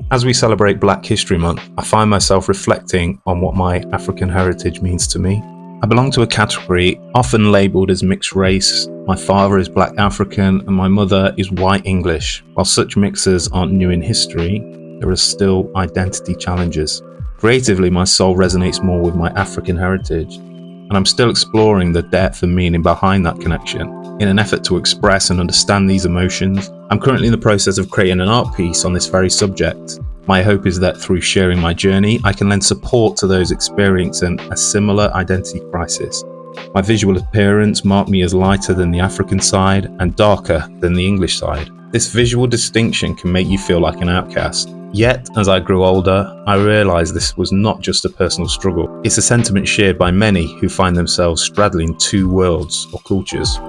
As we celebrate Black History Month, I find myself reflecting on what my African heritage means to me. I belong to a category often labelled as mixed race. My father is Black African and my mother is white English. While such mixes aren't new in history, there are still identity challenges. Creatively, my soul resonates more with my African heritage, and I'm still exploring the depth and meaning behind that connection. In an effort to express and understand these emotions, I'm currently in the process of creating an art piece on this very subject. My hope is that through sharing my journey, I can lend support to those experiencing a similar identity crisis. My visual appearance marked me as lighter than the African side and darker than the English side. This visual distinction can make you feel like an outcast. Yet, as I grew older, I realised this was not just a personal struggle. It's a sentiment shared by many who find themselves straddling two worlds or cultures.